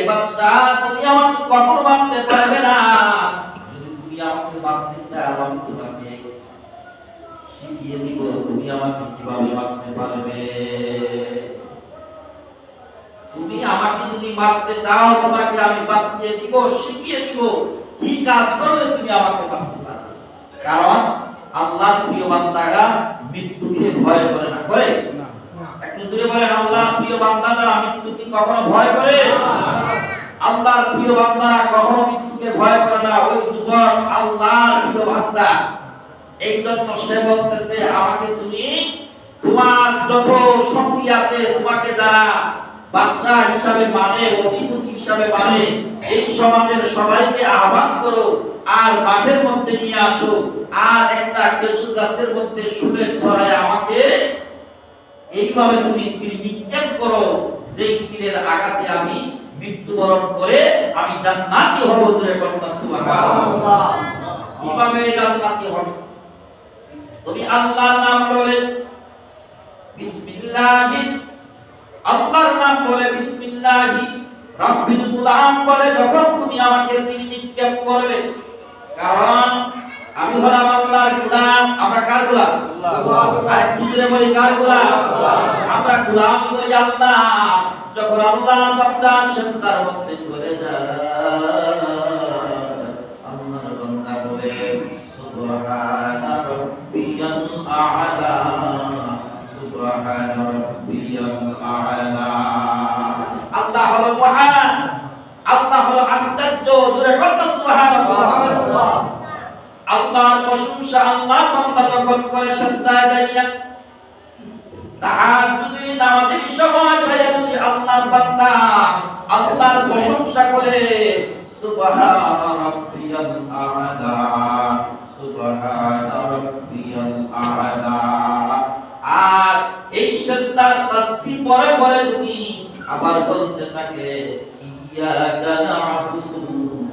বাদশাহ তুমি আমাকে কখনো মারতে পারবে না। যদি তুমি আমাকে মারতে চাও আমি তোমাকে শিখিয়ে দিব তুমি আমাকে কিভাবে মারতে পারবে। তুমি আমাকে যদি মারতে চাও তোমাকে আমি বাতিয়ে দিব, শিখিয়ে দিব কি কাজ করলে তুমি আমাকে মারতে পারবে। কারণ আল্লাহর প্রিয় বান্দারা মৃত্যুকে ভয় করে না, করে না? একটু জোরে বলেন, আল্লাহর প্রিয় বান্দারা মৃত্যুকে কখনো ভয় করে না। আল্লাহর প্রিয় বান্দারা কখনো মৃত্যুকে ভয় করে না। ওই যুবক আল্লাহর প্রিয় বান্দা, এই জন্য সে বলতেছে আমাকে তুমি তোমার যত শক্তি আছে তোমাকে যারা বাদশা হিসাবে মানে, অধিপতি হিসাবে মানে, এই সমাজের সবাইকে আহ্বান করো আর মাঠের মধ্যে নিয়ে আসো, আর একটা খেজুর গাছের মধ্যে শুলে ছড়ায় আমাকে এইভাবে তুমি তীর নিক্ষেপ করো, যেই তীরের আঘাতে আমি মৃত্যুবরণ করে আমি জান্নাতি হব। জোরে বলুন সুবহানাল্লাহ। কিভাবে জান্নাতি হবে? তুমি আল্লাহর নাম বলে বিসমিল্লাহি, আল্লাহর নাম বলে বিসমিল্লাহি রাব্বিল গুলাম বলে যখন তুমি আমাকে তীর নিক্ষেপ করবে, কারণ আমি হলাম আল্লাহর গোলাম। আমরা কার গোলাম? আল্লাহ। আর কি জোরে বলি কার গোলাম? আমরা গোলাম করি আল্লাহ। যখন আল্লাহর বান্দা সিজদার মধ্যে চলে যায়, আল্লাহর বান্দা বলে সুবহানা রাব্বিয়াল আ'লা, সুবহানা রাব্বিয়াল আ'লা। আল্লাহ হলো মহান, আল্লাহ হলো আশ্চর্য। জোরে বলুন সুবহানাল্লাহ। আল্লাহর প্রশংসা আল্লাহ বান্দা যখন করে সিজদায় দাঁড়িয়ে, তাহাজ্জুদের নামাজের সময় যায় যদি আল্লাহর বান্দা আল্লাহর প্রশংসা করে সুবহানা রাব্বিয়াল আ'লা, সুবহানা রাব্বিয়াল আ'লা, আর এই সিজদার তাসবিহ পরে পরে যদি আবার বলতে থাকে ইয়্যাকা না'বুদু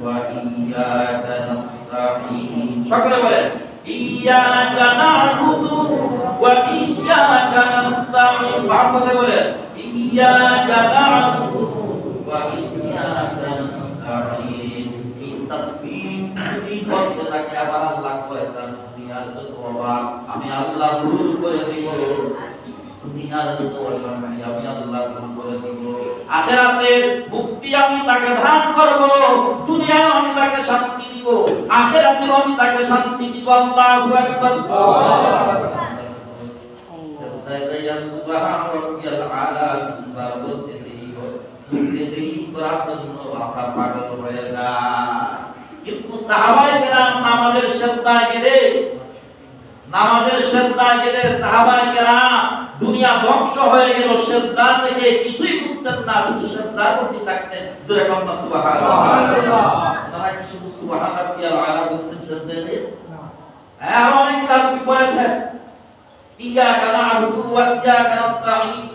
ওয়া ইয়্যাকা নাস্তাঈন। সকলে বলেন ইয়্যাকা না'বুদু ওয়া ইয়্যাকা নাস্তাঈন। ভাবে বলেন ইয়্যাকা না'বুদু ওয়া ইয়্যাকা নাস্তাঈন। এই তাসবিহ যদি বলতে থাকে আবার আল্লাহ কয় তার দুনিয়ার যত অভাব আমি আল্লাহ দূর করে দিব, দুনিয়ার যত অশান্তি আমি আল্লাহ দূর করে দিব, আখিরাতের মুক্তি আমি তাকে দান করব, দুনিয়ায় আমি তাকে শান্তি দিব, আখিরাতেও আমি তাকে শান্তি দিব। আল্লাহু আকবার। সাজদায় সুবহান রাব্বিয়াল আ'লা, সুবহান বলতে দেরি হয়, শুনতে দেরি করার জন্য মাথা পাগল হয়ে যায়। কিন্তু সাহাবায়ে কেরাম নামাজের সিজদায় গেলে, নামাজের সিজদায় গেলে সাহাবায়ে কেরাম দুনিয়া ধ্বংস হয়ে গেল, সিজদা থেকে কিছুই বুঝতেন না, শুধু সিজদার মধ্যে থাকতেন। জোরে বলুন সুবহানাল্লাহ। সারা কি শুধু সুবহান রাব্বিয়াল আ'লা বলতেন সিজদায় গিয়ে? আর অনেক তাসবিহ করেছেন ইয়্যাকা না'বুদু ওয়া ইয়্যাকা নাস্তাঈন,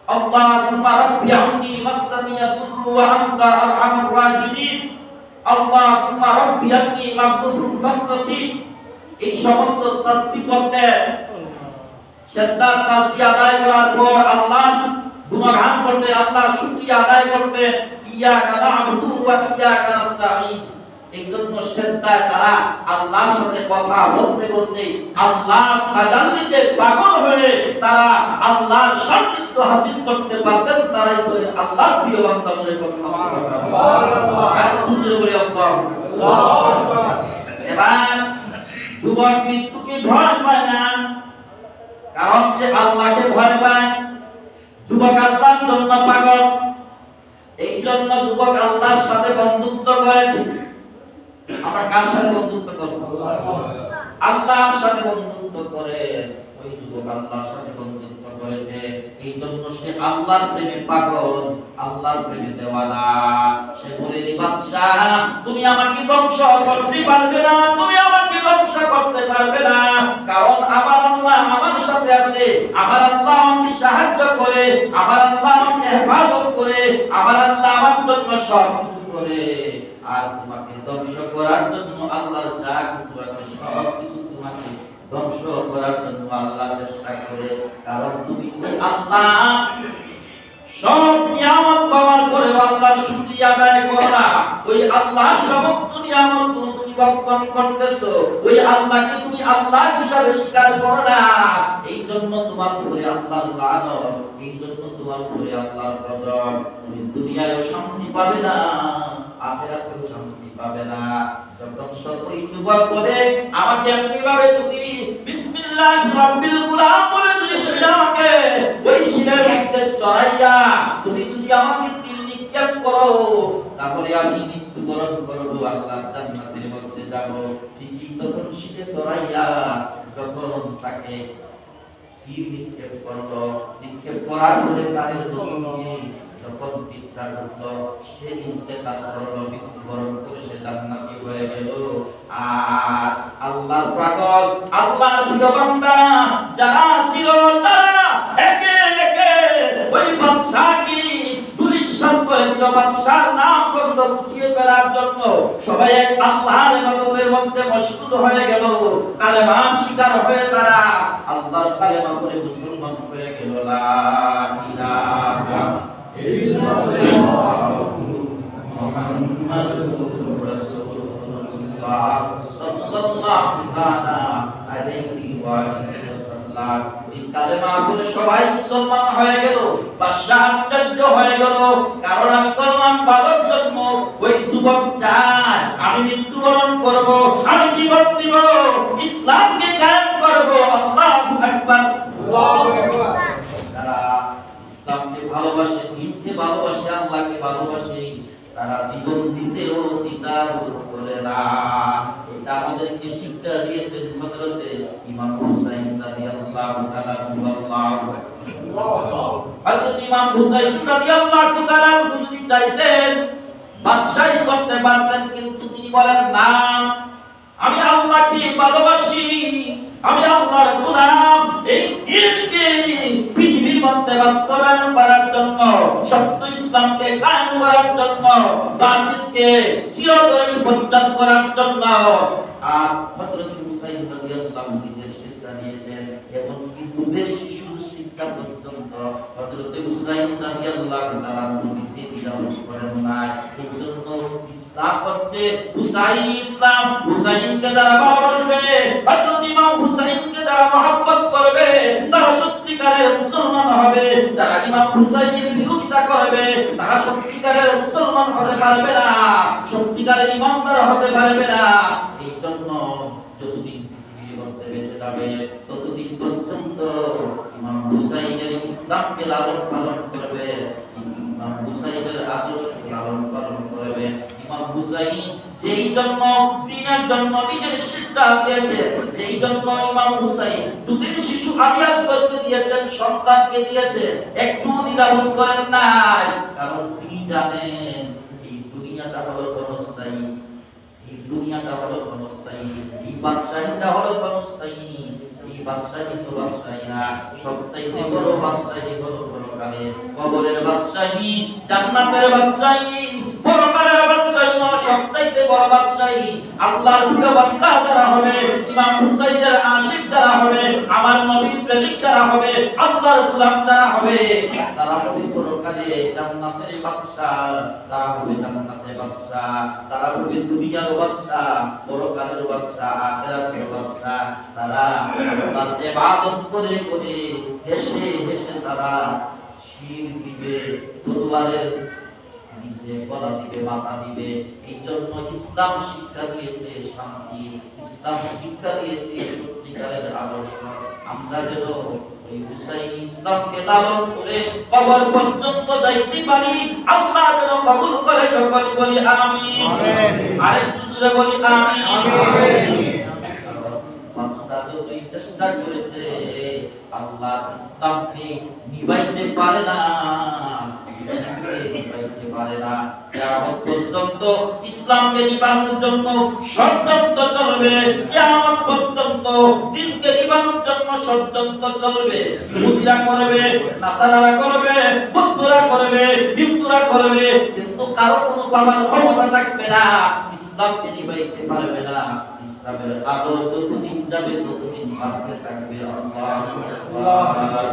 আল্লাহুম্মা রাব্বি আন্নী মাসানি ইয়াদুররু ওয়া আনতা আরহামুর রাহিমিন, আল্লাহুম্মা রাব্বি আন্নী মাগফুরুন ফান্তাসির। এই সমস্ত তাসবিহ করতেন। সিজদার তাসবিহ আদায় করার পর আল্লাহ গুণগান করতেন, আল্লাহর শুকরিয়া আদায় করতেন। ইয়্যাকা না'বুদু ওয়া ইয়্যাকা নাস্তাঈন। এইজন্য সিজদায় তারা আল্লাহর সাথে কথা বলতে বলতে আল্লাহর তাজাল্লিতে পাগল হয়ে তারা আল্লাহর সান্নিধ্য হাসিল করতে পারতেন। তারাই হলেন আল্লাহর প্রিয় বান্দা। বলে সুবহানাল্লাহ। আর খুশি বলে আল্লাহু আকবার। এবার যুবক মৃত্যুকে ভয় পায় না, কারণ সে আল্লাহকে ভয় পায়। যুবক আল্লাহর জন্য পাগল, এই জন্য যুবক আল্লাহর সাথে বন্ধুত্ব করেছে। আমরা কার সাথে বন্ধুত্ব করব? আল্লাহর সাথে বন্ধুত্ব করে। ওই যুবক আল্লাহর সাথে বন্ধুত্ব করেছে, এই জন্য সে আল্লাহর প্রেমে পাগল, আল্লাহর প্রেমে দেওয়ানা। সে বলে বাদশাহ তুমি আমাকে ধ্বংস করতে পারবে না, তুমি আমাকে ধ্বংস করতে পারবে না, কারণ আমার আল্লাহ আমার সাথে আছে, আমার আল্লাহ আমাকে সাহায্য করে, আমার আল্লাহ আমাকে হেফাজত করে, আমার আল্লাহ আমার জন্য সব কিছু করে। আর তোমাকে ধ্বংস করার জন্য আল্লাহর যা কিছু আছে সব কিছু তোমাকে ধ্বংস করার জন্য আল্লাহ চেষ্টা করে। কারণ তুমি আল্লাহ সব নিয়ামত পাওয়ার পরেও আল্লাহর শুকরিয়া আদায় করো না, ওই আল্লাহর সমস্ত নিয়ামত তুমি ভক্ষণ করতেছো, ওই আল্লাহকে তুমি আল্লাহ হিসাবে স্বীকার করো না, এই জন্য তোমার উপরে আল্লাহর লানত, এই জন্য তোমার উপরে আল্লাহর গজব। তুমি দুনিয়ায়ও শান্তি পাবে না, আখিরাতেও শান্তি পাবে না। যখন ওই যুবক বলে আমাকে এমনি ভাবে তুমি বিসমিল্লাহির রাব্বিল গুলাম বলে যদি তুমি আমাকে ওই শিলের মধ্যে চড়াইয়া তুমি যদি আমাকে তীর নিক্ষেপ করো, তাহলে আমি মৃত্যুবরণ করব, আল্লাহর জান্নাতের মধ্যে যাব। ঠিকই তখন শিলে চড়াইয়া যখন তাকে তীর নিক্ষেপ করলো, নিক্ষেপ করার পরে কানের দোলনে যখন তীরটা ঢুকলো, সে ইন্তেকাল করলো, মৃত্যুবরণ করে সে জান্নাতি হয়ে গেল। আর আল্লাহর পাগল, আল্লাহর প্রিয় বান্দা যারা ছিল তারা একে একে ওই বাদশাহকে দুলিশান করে দিল। বাদশাহর নাম গন্ধ মুছিয়ে ফেলার জন্য সবাই এক আল্লাহর ইবাদতের মধ্যে মশগুল হয়ে গেল। কালেমার শিকার হয়ে তারা আল্লাহর কালেমা পড়ে মুসলমান হয়ে গেল। লা ইলাহা ইল্লাল্লাহ মুহাম্মাদুর রাসূলুল্লাহ সাল্লাল্লাহু আলাইহি ওয়া সাল্লাম। এই কালেমা পড়ে সবাই মুসলমান হয়ে গেল। বাদশা আশ্চর্য হয়ে গেল, কারণ আমি করলাম বাবার জন্ম, ওই যুবক চায় আমি মৃত্যুবরণ করব, আমি জীবন দিব, ইসলামকে কায়েম করব। আল্লাহু আকবার, আল্লাহু আকবার। যারা ইসলামকে ভালোবাসে, দিনকে ভালোবাসে, আল্লাহকে ভালোবাসে, তারা জীবন দিতেও দ্বিধাবোধ করে না। এটা আমাদেরকে শিক্ষা দিয়েছেন হযরতে ইমাম হুসাইন রাদিয়াল্লাহু তাআলা আনহু। হযরত ইমাম হুসাইন রাদিয়াল্লাহু তাআলা যদি চাইতেন বাদশাহী করতে পারতেন, কিন্তু তিনি বলেন না, আমি আল্লাহকে ভালোবাসি, আমি আল্লাহর গোলাম। এই দ্বীনকে পৃথিবীর মধ্যে বাস্তবায়ন করার জন্য, সত্য ইসলামকে কায়েম করার জন্য, বাতিলকে চিরতরে পরিত্যাগ করার জন্য। আর হযরত হুসাইন রাদিয়াল্লাহু নিজের শিক্ষা দিয়েছেন, এবং দুধের শিশুর শিক্ষা পর্যন্ত হযরত হুসাইন রাদিয়াল্লাহু তাআলা দিতে দ্বিধাবোধ করেন না। এই জন্য ইসলাম হচ্ছে হুসাইনি ইসলাম। হুসাইনকে যারা ভালোবাসবে, হযরত ইমাম হুসাইনকে যারা মহব্বত করবে, তারা সত্যিকারের মুসলমান হবে। যারা ইমাম হুসাইনের বিরোধিতা করবে, তারা সত্যিকারের মুসলমান হতে পারবে না, সত্যিকারের ইমানদার হতে পারবে না। এই জন্য যতদিন পৃথিবীর মধ্যে বেঁচে যাবে, ততদিন পর্যন্ত ইমাম হুসাইনের ইসলামকে লালন পালন করবে, ইমাম হুসাইনের আদর্শকে লালন পালন করবে। ইমাম হুসাইন যেই জন্য দ্বীনের জন্য নিজের শিরটা দিয়েছে, যেই জন্য ইমাম হুসাইন দুধের শিশু আদিয়াত করতে দিয়েছেন, সন্তানকে দিয়েছে, একটু দ্বিধাবোধ করেন নাই, কারণ তিনি জানেন এই দুনিয়াটা হলো ক্ষণস্থায়ী, এই দুনিয়াটা হলো ক্ষণস্থায়ী, এই বাদশাহীটা হলো ক্ষণস্থায়ী। এই বাদশাহী তো বাদশাহী না, সবচাইতে বড় বাদশাহী হলো পরকালে। কবরের বাদশাহী, জান্নাতের বাদশাহী, পরকালের বাদশাহী, সবচাইতে বড় বাদশাহী আল্লাহর প্রিয় বান্দা যারা হবে, ইমাম হুসাইনের আশিক যারা হবে, আমার নবীর প্রেমিক যারা হবে, আল্লাহর গোলাম যারা হবে, তারা হবে পরকালে জান্নাতের বাদশা, তারা হবে জান্নাতের বাদশা, তারা হবে দুনিয়ার বাদশা, পরকালের বাদশা, আখিরাতের বাদশা। তারা আল্লাহর ইবাদত করে করে হেসে হেসে তারা শির দিবে, তলোয়ারের নিচে গলা দিবে, মাথা দিবে। এই জন্য ইসলাম শিক্ষা দিয়েছে শান্তি, ইসলাম শিক্ষা দিয়েছে সত্যিকারের আদর্শ। আমরা যেন ওই হুসাইনি ইসলামকে লালন করে কবর পর্যন্ত যাইতে পারি, আল্লাহ যেন কবুল করে। সকলে বলি আমিন, আরেকটু জোরে বলি আমিন। যতই চেষ্টা করেছে আল্লাহ ইসলামকে নিভাইতে পারে না, নিভাইতে পারে না। কিয়ামত পর্যন্ত ইসলামকে নিভানোর জন্য ষড়যন্ত্র চলবে, কিয়ামত পর্যন্ত দ্বীনকে নিভানোর জন্য ষড়যন্ত্র চলবে। ইহুদিরা করবে, নাসারারা করবে, বৌদ্ধরা করবে, হিন্দুরা করবে, কিন্তু কারো কোনো বাবার ক্ষমতা থাকবে না, ইসলামকে নিভাইতে পারবে না। ইসলামের আলো যতদিন যাবে ততদিন বাড়তে থাকবে। আল্লাহু আকবার।